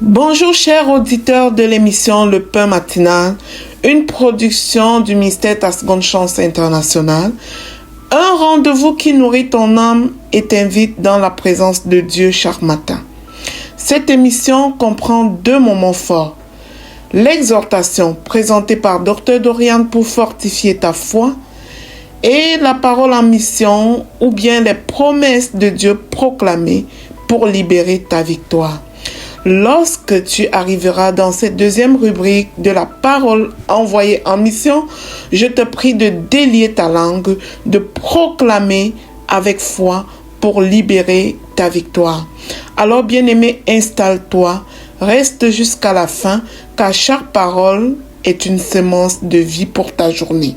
Bonjour chers auditeurs de l'émission Le Pain Matinal, une production du ministère Ta Seconde Chance International, un rendez-vous qui nourrit ton âme et t'invite dans la présence de Dieu chaque matin. Cette émission comprend deux moments forts. L'exhortation présentée par Dr Dorian pour fortifier ta foi et la parole en mission ou bien les promesses de Dieu proclamées pour libérer ta victoire. Lorsque tu arriveras dans cette deuxième rubrique de la parole envoyée en mission, je te prie de délier ta langue, de proclamer avec foi pour libérer ta victoire. Alors, bien-aimé, installe-toi, reste jusqu'à la fin, car chaque parole est une semence de vie pour ta journée.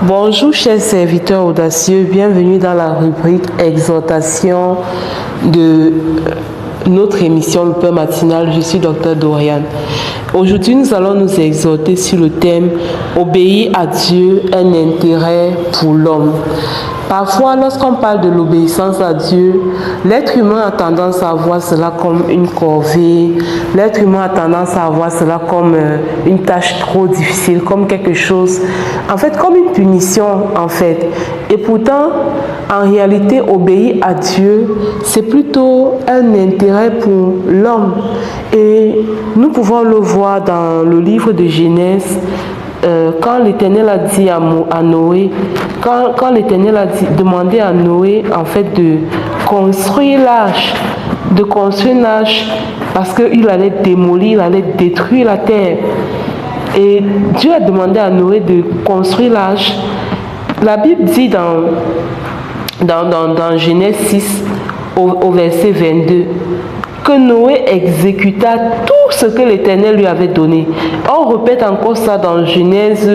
Bonjour chers serviteurs audacieux, bienvenue dans la rubrique exhortation de notre émission Le Pain Matinal. Je suis Dr Dorian. Aujourd'hui, nous allons nous exhorter sur le thème « Obéir à Dieu, un intérêt pour l'homme ». Parfois, lorsqu'on parle de l'obéissance à Dieu, l'être humain a tendance à voir cela comme une corvée, l'être humain a tendance à voir cela comme une tâche trop difficile, comme quelque chose, en fait, comme une punition, en fait. Et pourtant, en réalité, obéir à Dieu, c'est plutôt un intérêt pour l'homme. Et nous pouvons le voir dans le livre de Genèse, quand l'Éternel a dit à Noé, quand l'Éternel a demandé à Noé en fait de construire l'arche, parce qu'il allait démolir, il allait détruire la terre. Et Dieu a demandé à Noé de construire l'arche. La Bible dit dans Genèse 6 au verset 22 que Noé exécuta tout ce que l'Éternel lui avait donné. On répète encore ça dans Genèse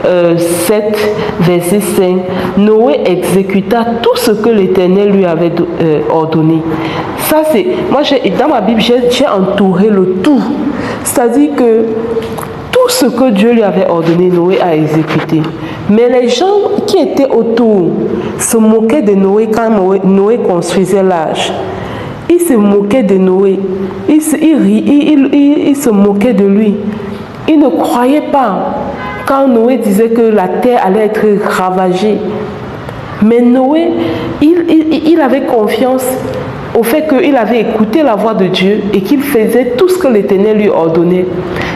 7, verset 5. Noé exécuta tout ce que l'Éternel lui avait ordonné. Ça, c'est... Moi, dans ma Bible, j'ai entouré le tout. C'est-à-dire que tout ce que Dieu lui avait ordonné, Noé a exécuté. Mais les gens qui étaient autour se moquaient de Noé quand Noé construisait l'arche. Ils se moquaient de Noé. Ils se moquaient de lui. Ils ne croyaient pas quand Noé disait que la terre allait être ravagée. Mais Noé, il avait confiance au fait qu'il avait écouté la voix de Dieu et qu'il faisait tout ce que l'Éternel lui ordonnait.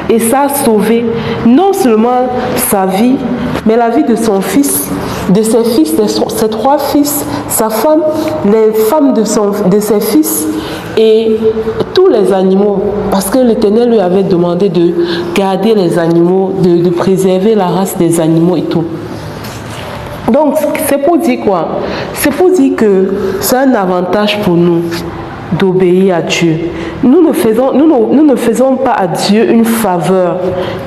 Et ça a sauvé non seulement sa vie, mais la vie de son fils, de ses fils, de ses trois fils, sa femme, les femmes de ses fils et tous les animaux. Parce que l'Éternel lui avait demandé de garder les animaux, de préserver la race des animaux et tout. Donc, c'est pour dire quoi? C'est pour dire que c'est un avantage pour nous d'obéir à Dieu. Nous ne faisons pas à Dieu une faveur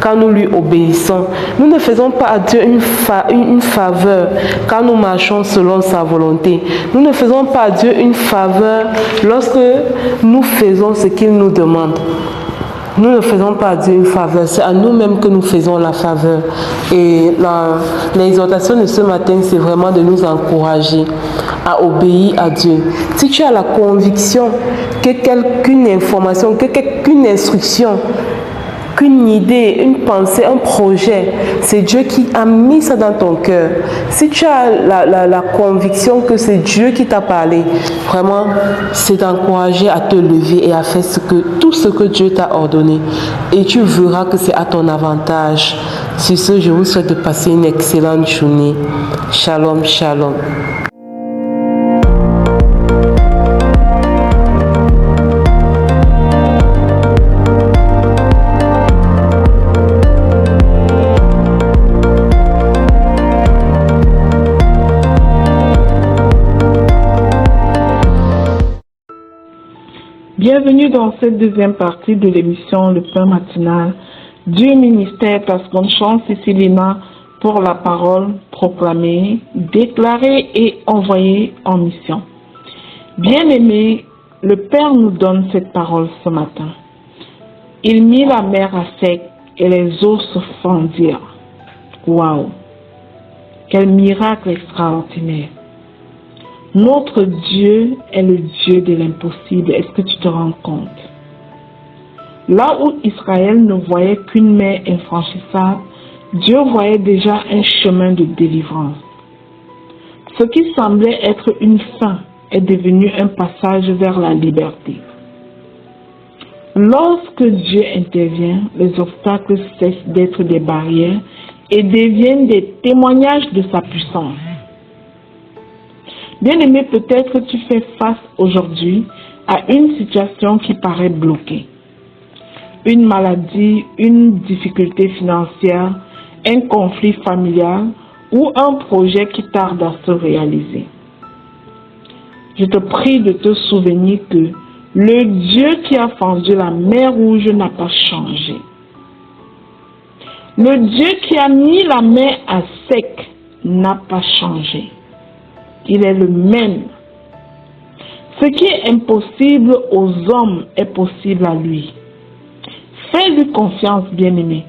quand nous lui obéissons. Nous ne faisons pas à Dieu une faveur quand nous marchons selon sa volonté. Nous ne faisons pas à Dieu une faveur lorsque nous faisons ce qu'il nous demande. Nous ne faisons pas à Dieu une faveur, c'est à nous-mêmes que nous faisons la faveur. Et l'exhortation de ce matin, c'est vraiment de nous encourager à obéir à Dieu. Si tu as la conviction qu'une information, qu'une instruction, qu'une idée, une pensée, un projet, c'est Dieu qui a mis ça dans ton cœur. Si tu as la conviction que c'est Dieu qui t'a parlé, vraiment, c'est d'encourager à te lever et à faire tout ce que Dieu t'a ordonné. Et tu verras que c'est à ton avantage. Sur ce, je vous souhaite de passer une excellente journée. Shalom, shalom. Bienvenue dans cette deuxième partie de l'émission Le Pain Matinal du ministère Ta Seconde Chance, ici Lina, pour la parole proclamée, déclarée et envoyée en mission. Bien-aimés, le Père nous donne cette parole ce matin. Il mit la mer à sec et les eaux se fendirent. Waouh! Quel miracle extraordinaire! Notre Dieu est le Dieu de l'impossible. Est-ce que tu te rends compte? Là où Israël ne voyait qu'une mer infranchissable, Dieu voyait déjà un chemin de délivrance. Ce qui semblait être une fin est devenu un passage vers la liberté. Lorsque Dieu intervient, les obstacles cessent d'être des barrières et deviennent des témoignages de sa puissance. Bien-aimé, peut-être tu fais face aujourd'hui à une situation qui paraît bloquée. Une maladie, une difficulté financière, un conflit familial ou un projet qui tarde à se réaliser. Je te prie de te souvenir que le Dieu qui a fendu la mer Rouge n'a pas changé. Le Dieu qui a mis la mer à sec n'a pas changé. Il est le même. Ce qui est impossible aux hommes est possible à lui. Fais-lui confiance, bien-aimé,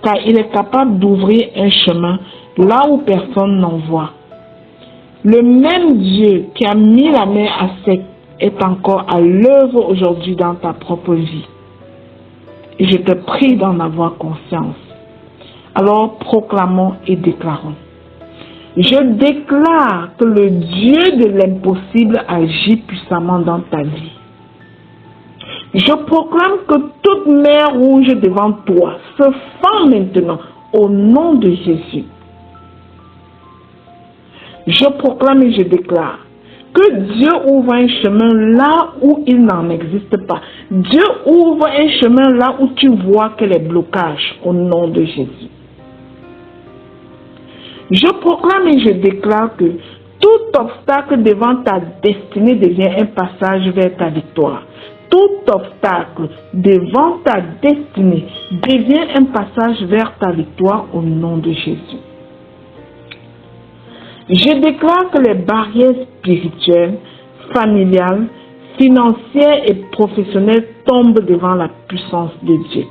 car il est capable d'ouvrir un chemin là où personne n'en voit. Le même Dieu qui a mis la mer à sec est encore à l'œuvre aujourd'hui dans ta propre vie. Et je te prie d'en avoir conscience. Alors proclamons et déclarons. Je déclare que le Dieu de l'impossible agit puissamment dans ta vie. Je proclame que toute mer rouge devant toi se fend maintenant au nom de Jésus. Je proclame et je déclare que Dieu ouvre un chemin là où il n'en existe pas. Dieu ouvre un chemin là où tu vois que les blocages au nom de Jésus. Je proclame et je déclare que tout obstacle devant ta destinée devient un passage vers ta victoire. Tout obstacle devant ta destinée devient un passage vers ta victoire au nom de Jésus. Je déclare que les barrières spirituelles, familiales, financières et professionnelles tombent devant la puissance de Dieu.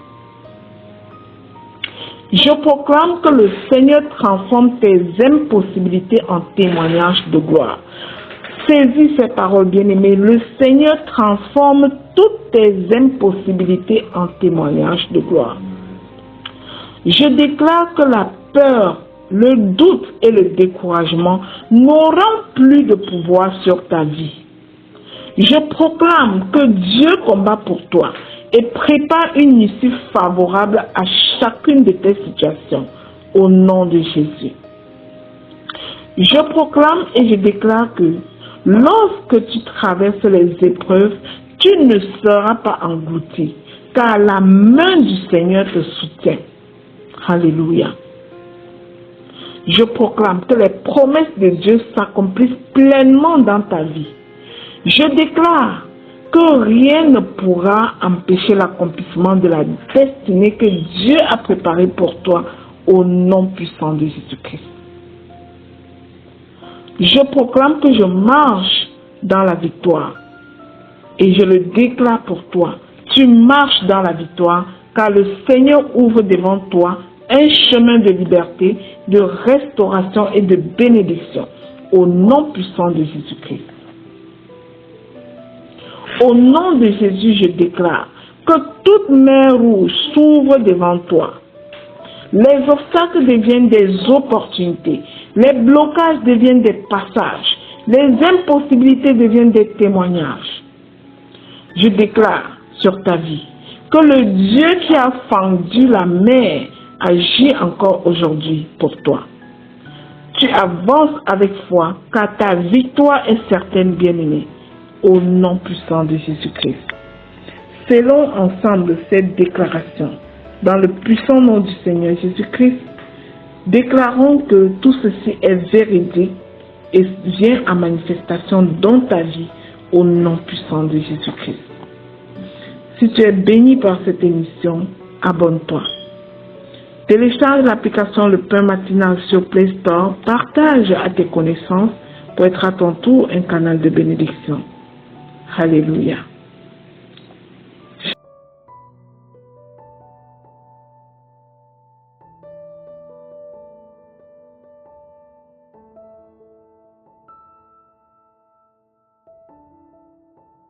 Je proclame que le Seigneur transforme tes impossibilités en témoignages de gloire. Saisis ces paroles, bien-aimées. Le Seigneur transforme toutes tes impossibilités en témoignages de gloire. Je déclare que la peur, le doute et le découragement n'auront plus de pouvoir sur ta vie. Je proclame que Dieu combat pour toi et prépare une issue favorable à chacune de tes situations au nom de Jésus. Je proclame et je déclare que lorsque tu traverses les épreuves, tu ne seras pas englouti, car la main du Seigneur te soutient. Alléluia. Je proclame que les promesses de Dieu s'accomplissent pleinement dans ta vie. Je déclare que rien ne pourra empêcher l'accomplissement de la destinée que Dieu a préparée pour toi au nom puissant de Jésus-Christ. Je proclame que je marche dans la victoire et je le déclare pour toi. Tu marches dans la victoire car le Seigneur ouvre devant toi un chemin de liberté, de restauration et de bénédiction au nom puissant de Jésus-Christ. Au nom de Jésus, je déclare que toute mer rouge s'ouvre devant toi. Les obstacles deviennent des opportunités. Les blocages deviennent des passages. Les impossibilités deviennent des témoignages. Je déclare sur ta vie que le Dieu qui a fendu la mer agit encore aujourd'hui pour toi. Tu avances avec foi car ta victoire est certaine, bien-aimée, au nom puissant de Jésus-Christ. Faisons ensemble cette déclaration. Dans le puissant nom du Seigneur Jésus-Christ, déclarons que tout ceci est véridique et vient à manifestation dans ta vie au nom puissant de Jésus-Christ. Si tu es béni par cette émission, abonne-toi. Télécharge l'application Le Pain Matinal sur Play Store, partage à tes connaissances pour être à ton tour un canal de bénédiction. Alléluia.